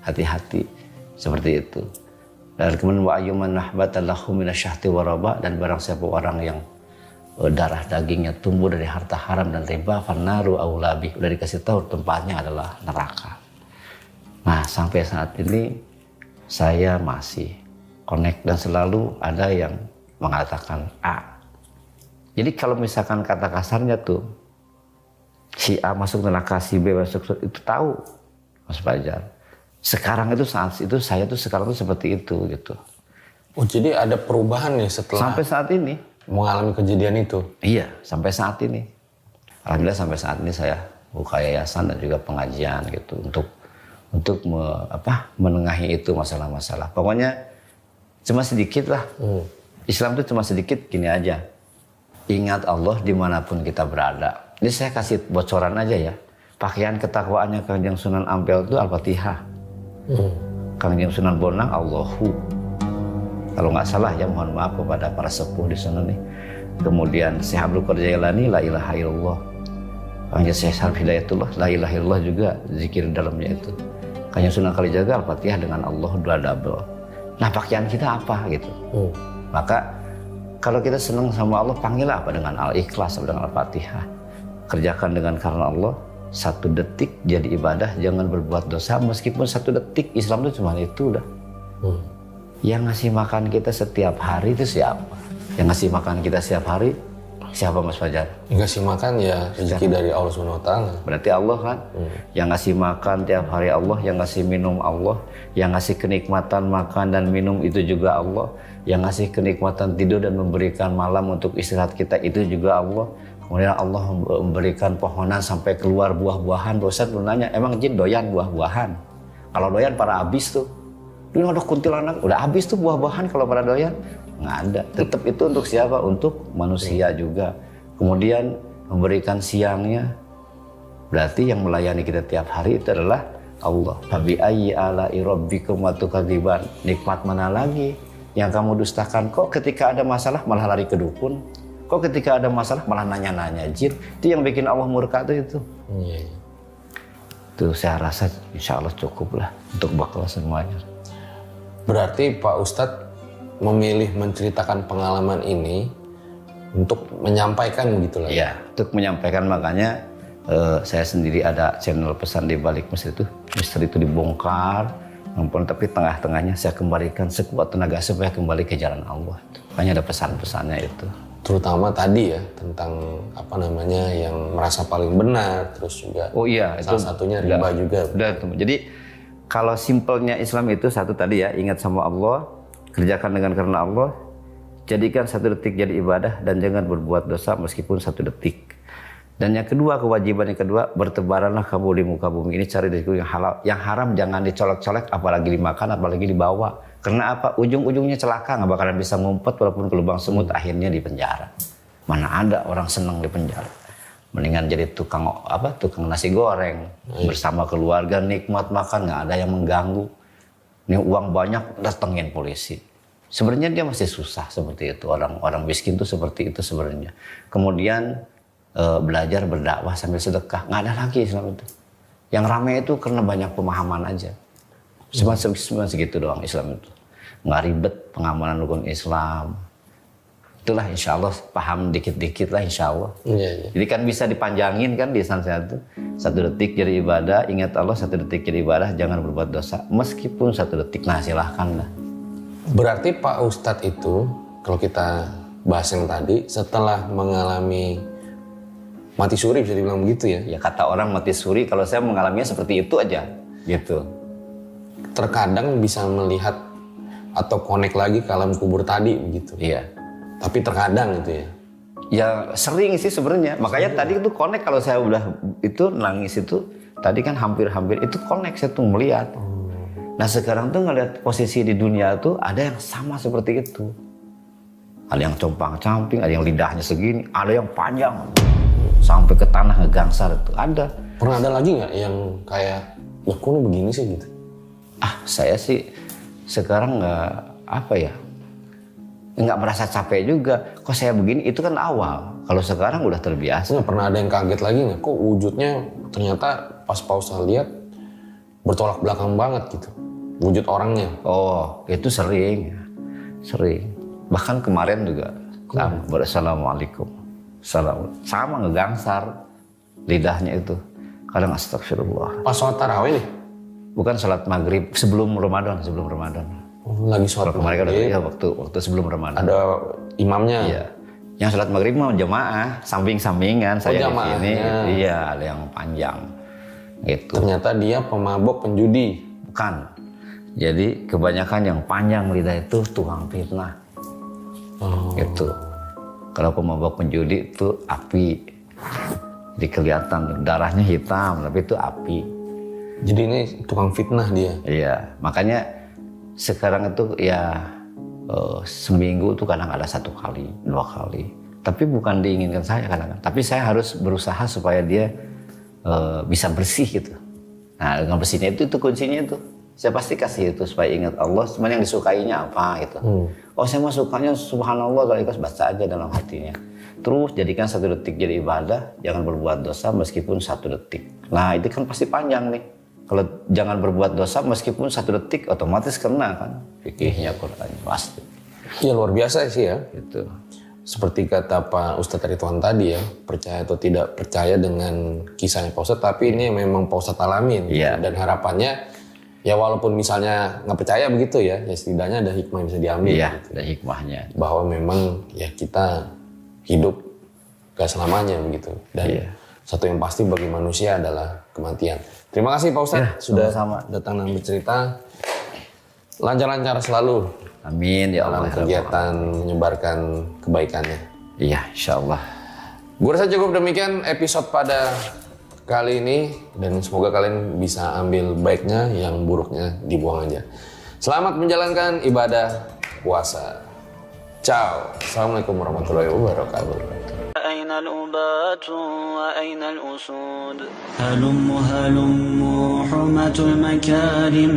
Hati-hati seperti itu. Dan kemudian wa ayyuman nahbata lahu minasyahti waraba, dan barang siapa orang yang darah dagingnya tumbuh dari harta haram dan riba, fannaru aulabi, udah dikasih tahu tempatnya adalah neraka. Nah sampai saat ini saya masih connect dan selalu ada yang mengatakan A. Jadi kalau misalkan kata kasarnya tuh si A masuk neraka, si B masuk surga, itu tahu Mas Fajar. Sekarang itu saat itu saya tuh sekarang tuh seperti itu gitu. Oh jadi ada perubahan nih setelah sampai saat ini mengalami kejadian itu? Iya, sampai saat ini. Alhamdulillah sampai saat ini saya buka yayasan dan juga pengajian gitu untuk menengahi itu masalah-masalah. Pokoknya cuma sedikit lah. Islam itu cuma sedikit gini aja. Ingat Allah dimanapun kita berada. Ini saya kasih bocoran aja ya. Pakaian ketakwaannya Kangjeng Sunan Ampel itu Al-Fatihah. Kangjeng Sunan Bonang Allahu. Kalau nggak salah ya, mohon maaf kepada para sepuh di sana nih. Kemudian Syekh Abdul Qadir Jailani la ilaha illallah. Kangjeng Syekh Sarif Hidayatullah la ilaha illallah juga zikir dalamnya itu. Kangjeng Sunan Kalijaga Al-Fatihah dengan Allah dua double. Nah pakaian kita apa gitu. Maka kalau kita senang sama Allah, panggillah apa dengan Al-Ikhlas, dengan Al-Fatihah. Kerjakan dengan karena Allah. 1 detik jadi ibadah, jangan berbuat dosa meskipun 1 detik. Islam itu cuma itu udah. Yang ngasih makan kita setiap hari itu siapa? Yang ngasih makan kita setiap hari siapa Mas Fajar? Yang ngasih makan ya rezeki dari Allah SWT. Berarti Allah kan? Yang ngasih makan tiap hari Allah, yang ngasih minum Allah, yang ngasih kenikmatan makan dan minum itu juga Allah, yang ngasih kenikmatan tidur dan memberikan malam untuk istirahat kita itu juga Allah. Kemudian Allah memberikan pohonan sampai keluar buah-buahan. Ustaz nanya, emang jin doyan buah-buahan? Kalau doyan para habis tuh. Dulu ada kuntilanak, udah habis tuh buah-buahan kalau pada doyan. Nggak ada. Tetap itu untuk siapa? Untuk manusia juga. Kemudian memberikan siangnya. Berarti yang melayani kita tiap hari itu adalah Allah. Fabi ayyi ala'i rabbikum tukadziban. Nikmat mana lagi yang kamu dustakan? Kok ketika ada masalah malah lari ke dukun? Kok ketika ada masalah malah nanya-nanya jin? Itu yang bikin Allah murka itu. Tuh saya rasa insya Allah cukup lah untuk bakal semuanya. Berarti Pak Ustadz memilih menceritakan pengalaman ini untuk menyampaikan gitu lah. Iya, untuk menyampaikan, makanya saya sendiri ada channel pesan di balik misteri itu. Misteri itu dibongkar, tapi tengah-tengahnya saya kembalikan sekuat tenaga supaya kembali ke jalan Allah. Makanya ada pesan-pesannya itu. Terutama tadi ya tentang yang merasa paling benar, terus juga salah satunya riba juga. Jadi kalau simpelnya Islam itu satu tadi ya, ingat sama Allah, kerjakan dengan karena Allah, jadikan 1 detik jadi ibadah dan jangan berbuat dosa meskipun 1 detik. Dan yang kedua, kewajiban yang kedua, bertebaranlah kamu di muka bumi ini, cari rezeki yang halal. Yang haram jangan dicolek-colek, apalagi dimakan, apalagi dibawa. Karena apa? Ujung-ujungnya celaka, nggak bakalan bisa ngumpet walaupun ke lubang semut, akhirnya di penjara. Mana ada orang senang di penjara. Mendingan jadi tukang nasi goreng bersama keluarga, nikmat makan, nggak ada yang mengganggu. Ini uang banyak, datengin polisi. Sebenarnya dia masih susah seperti itu. Orang miskin tuh seperti itu sebenarnya. Kemudian belajar berdakwah sambil sedekah, nggak ada lagi Islam itu. Yang ramai itu karena banyak pemahaman aja. Cuma segitu doang Islam itu. Nggak ribet pengamalan rukun Islam. Itulah insya Allah paham dikit-dikit lah insya Allah. Iya. Jadi kan bisa dipanjangin kan di sana itu. 1 detik jadi ibadah, ingat Allah 1 detik jadi ibadah, jangan berbuat dosa. Meskipun 1 detik, nah silahkan lah. Berarti Pak Ustadz itu, kalau kita bahas yang tadi, setelah mengalami mati suri bisa dibilang begitu ya? Ya kata orang mati suri, kalau saya mengalaminya seperti itu aja, gitu. Terkadang bisa melihat atau connect lagi ke alam kubur tadi begitu. Iya. Tapi terkadang gitu ya? Ya sering sih sebenarnya. Makanya tadi itu connect, kalau saya udah itu nangis itu, tadi kan hampir-hampir itu connect, saya tuh melihat. Nah sekarang tuh ngeliat posisi di dunia tuh ada yang sama seperti itu. Ada yang compang-camping, ada yang lidahnya segini, ada yang panjang. Sampai ke tanah ngegangsar itu ada. Pernah ada lagi nggak yang kayak, ya kok ini begini sih gitu? Saya sih sekarang nggak merasa capek juga. Kok saya begini, itu kan awal. Kalau sekarang udah terbiasa. Nggak pernah ada yang kaget lagi nggak? Kok wujudnya ternyata pas pausa lihat bertolak belakang banget gitu, wujud orangnya. Oh, itu sering. Bahkan kemarin juga, Assalamualaikum. Sama ngegangsar lidahnya itu. Kadang astagfirullah. Pas sholat tarawih nih? Bukan sholat maghrib, sebelum Ramadan. Oh, lagi sholat Mereka maghrib. udah waktu sebelum Ramadan. Ada imamnya. Iya. Yang sholat maghrib mau jemaah, samping-sampingan saya di sini. Iya, ada yang panjang. Gitu. Ternyata dia pemabok penjudi. Bukan. Jadi kebanyakan yang panjang lidah itu tukang fitnah. Gitu. Kalau pemabok penjudi itu api. Jadi kelihatan darahnya hitam, tapi itu api. Jadi ini tukang fitnah dia. Iya, makanya sekarang itu ya seminggu tuh kadang ada 1 kali, 2 kali. Tapi bukan diinginkan saya kadang-kadang. Tapi saya harus berusaha supaya dia bisa bersih gitu. Nah dengan bersihnya itu kuncinya itu. Saya pasti kasih itu supaya ingat Allah, cuman yang disukainya apa gitu. Oh saya mah sukanya subhanallah, kalau ikhlas baca aja dalam hatinya. Terus jadikan 1 detik jadi ibadah, jangan berbuat dosa meskipun 1 detik. Nah itu kan pasti panjang nih. Kalau jangan berbuat dosa meskipun 1 detik, otomatis kena kan. Fikihnya Quran pasti. Ya luar biasa sih ya. Gitu. Seperti kata Pak Ustadz Ridwan tadi ya, percaya atau tidak percaya dengan kisahnya Pak Ustadz, tapi ini memang Pak Ustadz alamin. Iya. Dan harapannya, ya walaupun misalnya nggak percaya begitu ya, ya setidaknya ada hikmah yang bisa diambil. Iya, gitu. ada hikmahnya. Bahwa memang ya kita hidup gak selamanya begitu. Dan satu yang pasti bagi manusia adalah kematian. Terima kasih Pak Ustadz sudah datang dan bercerita. Lancar-lancar selalu. Amin ya Allah. Dalam kegiatan menyebarkan kebaikannya. Iya, insya Allah. Gue rasa cukup demikian episode pada kali ini. Dan semoga kalian bisa ambil baiknya, yang buruknya dibuang aja. Selamat menjalankan ibadah puasa. Ciao. Assalamualaikum warahmatullahi wabarakatuh. أين الأبات وأين الأسود هلم هلم حمة المكارم